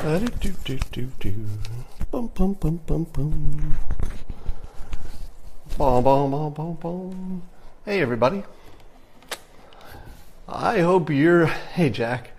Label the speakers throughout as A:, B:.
A: Bum, bum, bum, bum, bum. Bum, bum, bum, bum, bum. Hey, everybody. I hope you're... Hey, Jack.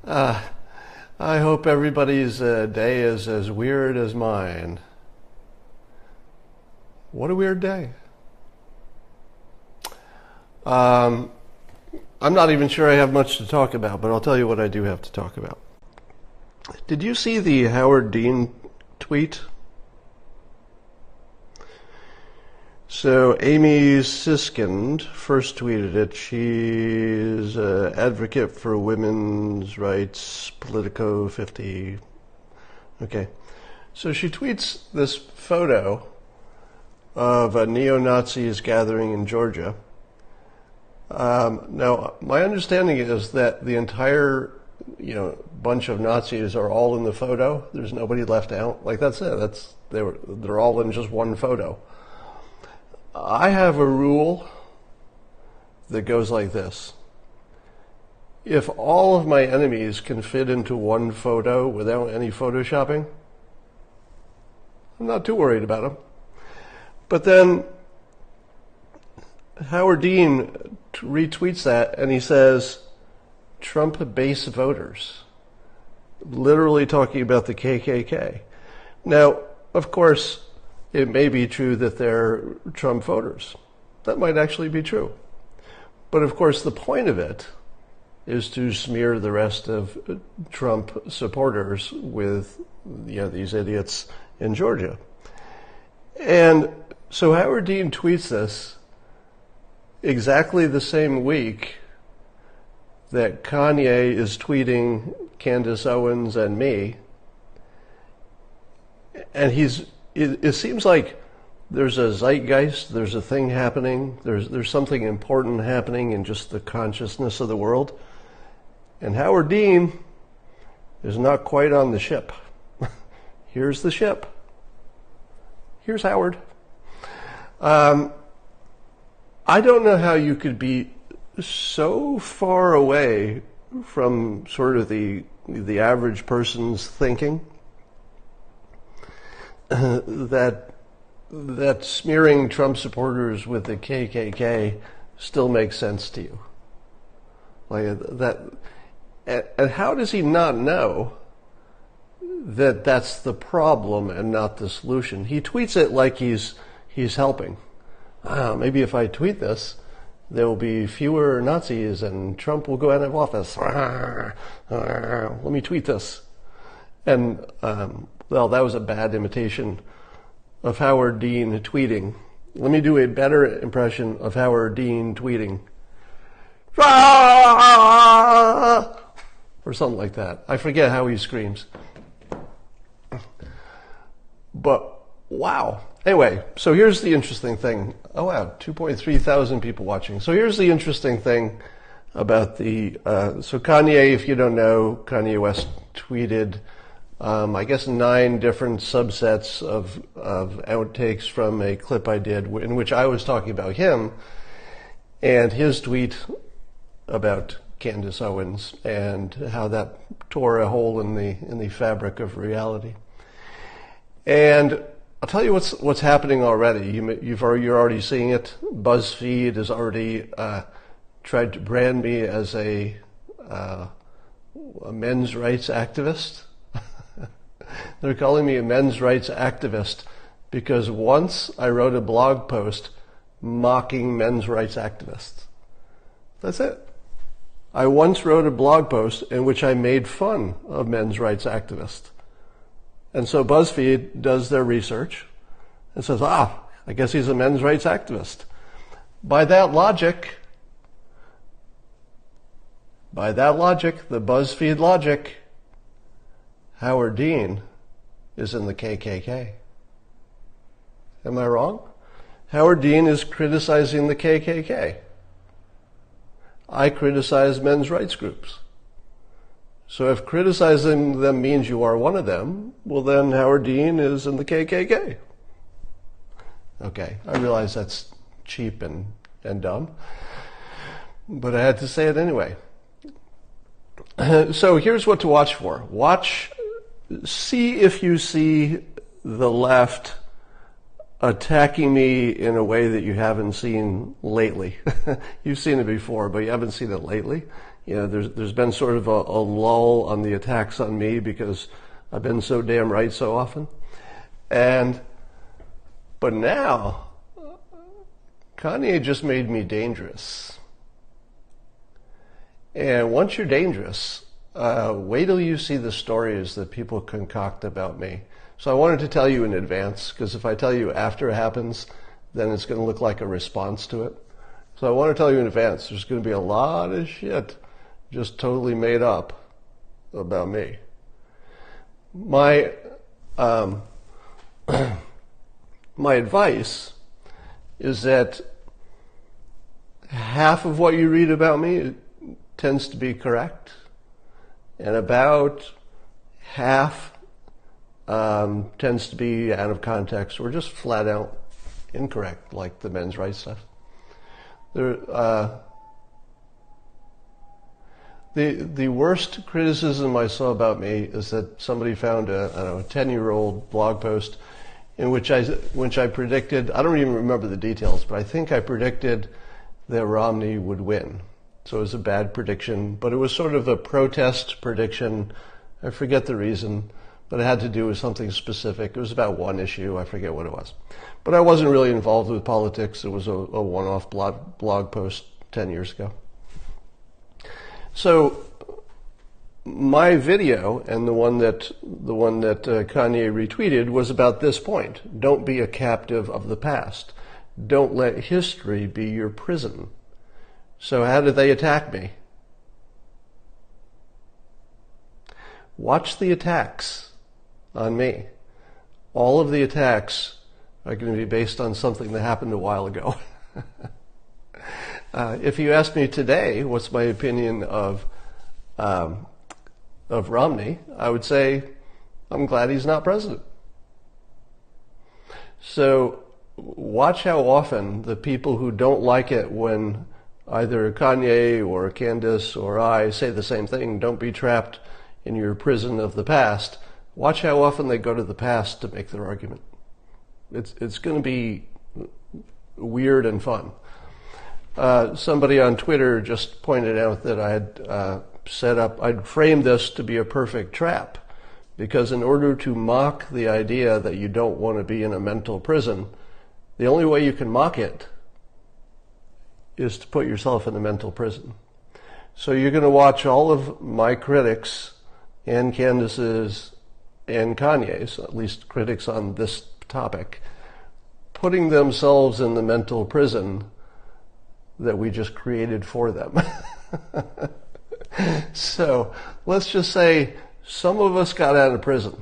A: I hope everybody's day is as weird as mine. What a weird day. I'm not even sure I have much to talk about, but I'll tell you what I do have to talk about. Did you see the Howard Dean tweet? So Amy Siskind first tweeted it. She's an advocate for women's rights, Politico 50. Okay. So she tweets this photo of a neo-Nazis gathering in Georgia. Now, my understanding is that the entire, bunch of Nazis are all in the photo. There's nobody left out. Like, that's it. They're all in just one photo. I have a rule that goes like this. If all of my enemies can fit into one photo without any photoshopping, I'm not too worried about them. But then Howard Dean retweets that and he says, Trump base voters, literally talking about the KKK. Now, of course, it may be true that they're Trump voters. That might actually be true. But of course, the point of it is to smear the rest of Trump supporters with these idiots in Georgia. And so Howard Dean tweets this exactly the same week that Kanye is tweeting Candace Owens and me. And it seems like there's a zeitgeist, there's a thing happening, there's something important happening in just the consciousness of the world. And Howard Dean is not quite on the ship. Here's the ship. Here's Howard. I don't know how you could be so far away from sort of the average person's thinking that smearing Trump supporters with the KKK still makes sense to you. Like that, and how does he not know that that's the problem and not the solution? He tweets it like he's helping. Maybe if I tweet this, there will be fewer Nazis and Trump will go out of office. Let me tweet this. And, well, that was a bad imitation of Howard Dean tweeting. Let me do a better impression of Howard Dean tweeting. Or something like that. I forget how he screams. But, wow. Anyway, so here's the interesting thing. Oh wow, 2.3 thousand people watching. So here's the interesting thing about so Kanye, if you don't know, Kanye West tweeted, I guess 9 different subsets of outtakes from a clip I did in which I was talking about him and his tweet about Candace Owens and how that tore a hole in the fabric of reality. And I'll tell you what's happening already. You're already seeing it. BuzzFeed has already tried to brand me as a men's rights activist. They're calling me a men's rights activist because once I wrote a blog post mocking men's rights activists. That's it. I once wrote a blog post in which I made fun of men's rights activists. And so BuzzFeed does their research and says, I guess he's a men's rights activist. By that logic, the BuzzFeed logic, Howard Dean is in the KKK. Am I wrong? Howard Dean is criticizing the KKK. I criticize men's rights groups. So if criticizing them means you are one of them, well then Howard Dean is in the KKK. Okay, I realize that's cheap and dumb, but I had to say it anyway. So here's what to watch for. Watch see if you see the left attacking me in a way that you haven't seen lately. You've seen it before, but you haven't seen it lately. You know, there's been sort of a lull on the attacks on me because I've been so damn right so often. But now, Kanye just made me dangerous. And once you're dangerous, wait till you see the stories that people concoct about me. So I wanted to tell you in advance, because if I tell you after it happens, then it's going to look like a response to it. So I want to tell you in advance, there's going to be a lot of shit just totally made up about me. My my advice is that half of what you read about me tends to be correct, and about half tends to be out of context or just flat out incorrect, like the men's rights stuff. The worst criticism I saw about me is that somebody found a 10-year-old blog post in which I predicted, I don't even remember the details, but I think I predicted that Romney would win. So it was a bad prediction, but it was sort of a protest prediction. I forget the reason, but it had to do with something specific. It was about one issue. I forget what it was. But I wasn't really involved with politics. It was a one-off blog post 10 years ago. So my video and the one that Kanye retweeted was about this point. Don't be a captive of the past. Don't let history be your prison. So how did they attack me? Watch the attacks on me. All of the attacks are going to be based on something that happened a while ago. If you ask me today, what's my opinion of Romney, I would say I'm glad he's not president. So watch how often the people who don't like it when either Kanye or Candace or I say the same thing, don't be trapped in your prison of the past. Watch how often they go to the past to make their argument. It's going to be weird and fun. Somebody on Twitter just pointed out that I'd framed this to be a perfect trap, because in order to mock the idea that you don't want to be in a mental prison, the only way you can mock it is to put yourself in a mental prison. So you're going to watch all of my critics and Candace's and Kanye's, at least critics on this topic, putting themselves in the mental prison that we just created for them. So let's just say some of us got out of prison,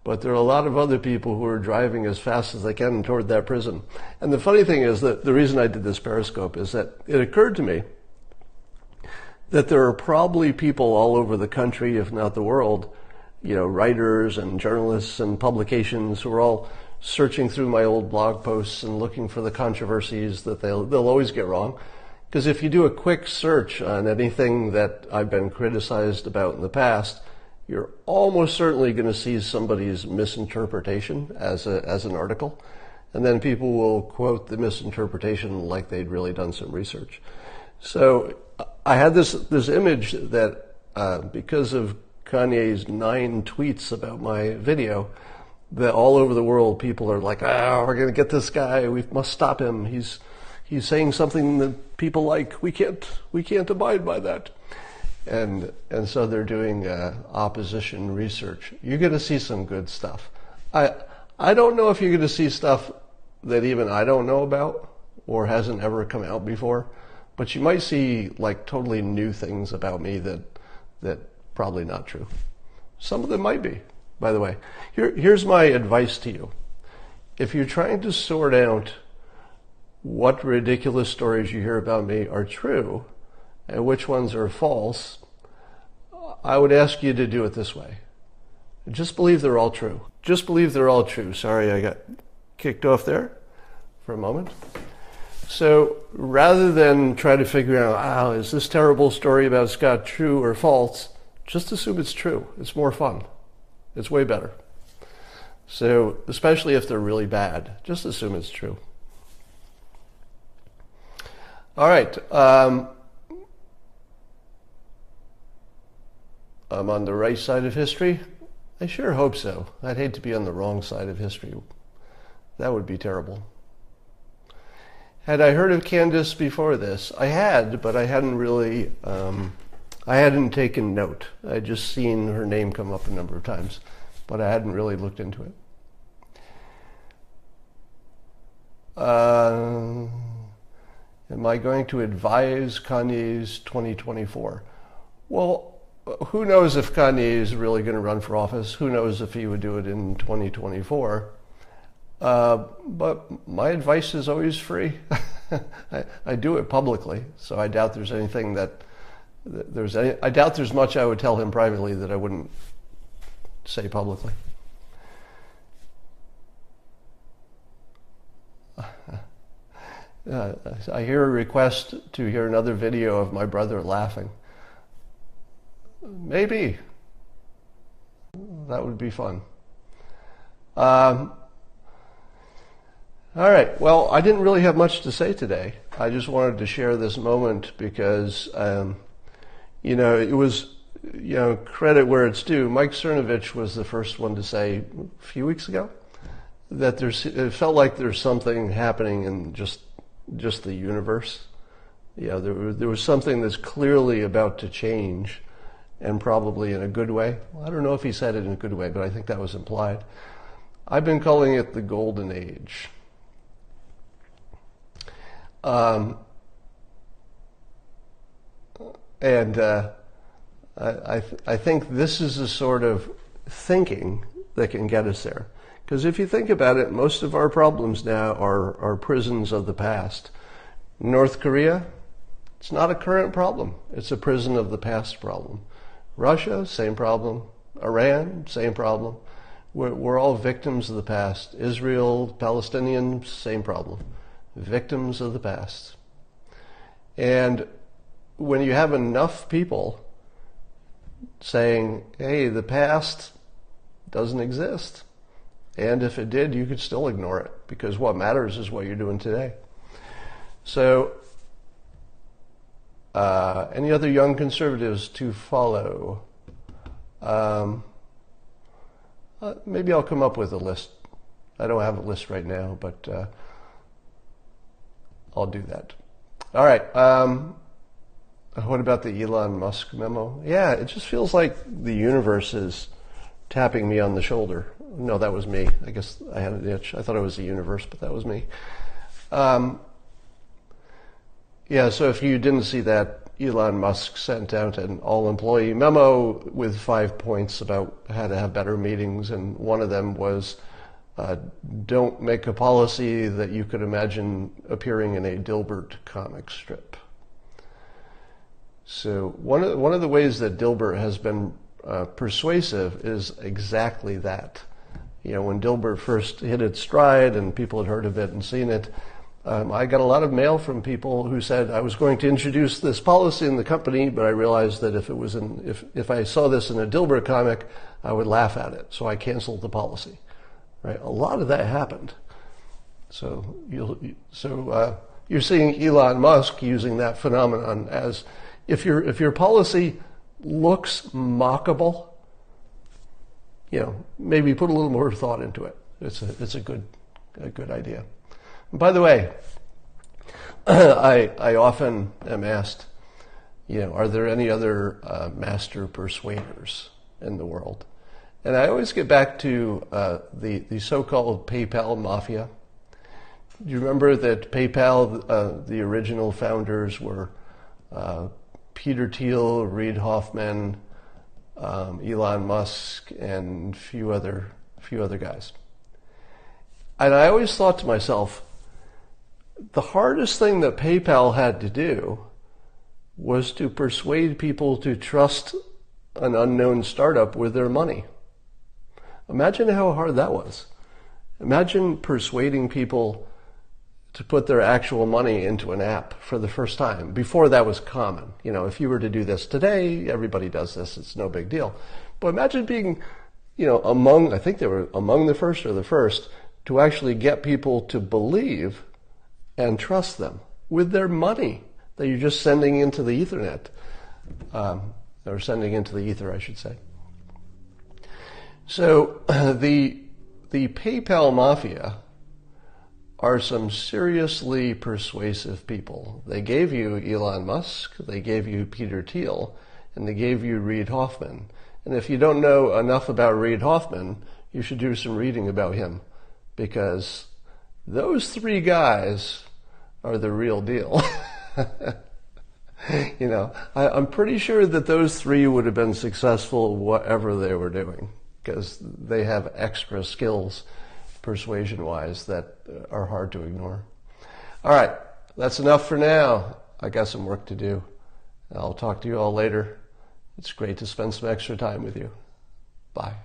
A: but there are a lot of other people who are driving as fast as they can toward that prison. And the funny thing is that the reason I did this Periscope is that it occurred to me that there are probably people all over the country, if not the world, writers and journalists and publications who are all searching through my old blog posts and looking for the controversies that they'll always get wrong. Because if you do a quick search on anything that I've been criticized about in the past, you're almost certainly going to see somebody's misinterpretation as an article. And then people will quote the misinterpretation like they'd really done some research. So I had this image that because of Kanye's 9 tweets about my video, that all over the world people are like, we're going to get this guy. We must stop him. He's saying something that people like. We can't abide by that. And so they're doing opposition research. You're going to see some good stuff. I don't know if you're going to see stuff that even I don't know about or hasn't ever come out before, but you might see like totally new things about me that probably not true. Some of them might be, by the way. Here's my advice to you. If you're trying to sort out what ridiculous stories you hear about me are true and which ones are false, I would ask you to do it this way. Just believe they're all true. Just believe they're all true. Sorry, I got kicked off there for a moment. So rather than try to figure out, is this terrible story about Scott true or false, just assume it's true. It's more fun. It's way better. So, especially if they're really bad, just assume it's true. All right. I'm on the right side of history. I sure hope so. I'd hate to be on the wrong side of history. That would be terrible. Had I heard of Candace before this? I had, but I hadn't really, I hadn't taken note. I'd just seen her name come up a number of times, but I hadn't really looked into it. Am I going to advise Kanye's 2024? Well, who knows if Kanye is really going to run for office? Who knows if he would do it in 2024? But my advice is always free. I do it publicly, so I doubt there's anything I doubt there's much I would tell him privately that I wouldn't say publicly. I hear a request to hear another video of my brother laughing. Maybe. That would be fun. All right. Well, I didn't really have much to say today. I just wanted to share this moment because, it was, credit where it's due. Mike Cernovich was the first one to say a few weeks ago that it felt like there's something happening in just the universe. There was something that's clearly about to change, and probably in a good way. Well, I don't know if he said it in a good way, but I think that was implied. I've been calling it the golden age. I think this is the sort of thinking that can get us there. Because if you think about it, most of our problems now are prisons of the past. North Korea, it's not a current problem. It's a prison of the past problem. Russia, same problem. Iran, same problem. We're all victims of the past. Israel, Palestinians, same problem. Victims of the past. And when you have enough people saying, hey, the past doesn't exist, and if it did, you could still ignore it, because what matters is what you're doing today. So, any other young conservatives to follow? Maybe I'll come up with a list. I don't have a list right now, but I'll do that. All right. What about the Elon Musk memo? Yeah, it just feels like the universe is tapping me on the shoulder. No, that was me. I guess I had an itch. I thought it was the universe, but that was me. Yeah, so if you didn't see that, Elon Musk sent out an all-employee memo with 5 points about how to have better meetings, and one of them was don't make a policy that you could imagine appearing in a Dilbert comic strip. So one of the ways that Dilbert has been persuasive is exactly that. When Dilbert first hit its stride and people had heard of it and seen it, I got a lot of mail from people who said I was going to introduce this policy in the company, but I realized that if I saw this in a Dilbert comic, I would laugh at it, so I canceled the policy. Right? A lot of that happened. So you're seeing Elon Musk using that phenomenon as if your policy looks mockable, maybe put a little more thought into it. It's a good idea. And by the way, I often am asked, are there any other master persuaders in the world? And I always get back to the so-called PayPal mafia. Do you remember that PayPal, the original founders were Peter Thiel, Reid Hoffman, Elon Musk, and a few other guys. And I always thought to myself, the hardest thing that PayPal had to do was to persuade people to trust an unknown startup with their money. Imagine how hard that was. Imagine persuading people to put their actual money into an app for the first time. Before that was common. If you were to do this today, everybody does this. It's no big deal. But imagine being I think they were among the first or the first to actually get people to believe and trust them with their money that you're just sending into the Ethernet, or sending into the ether, I should say. So the PayPal mafia are some seriously persuasive people. They gave you Elon Musk, they gave you Peter Thiel, and they gave you Reid Hoffman. And if you don't know enough about Reid Hoffman, you should do some reading about him, because those three guys are the real deal. I'm pretty sure that those three would have been successful whatever they were doing, because they have extra skills persuasion-wise that are hard to ignore. All right, that's enough for now. I got some work to do. I'll talk to you all later. It's great to spend some extra time with you. Bye.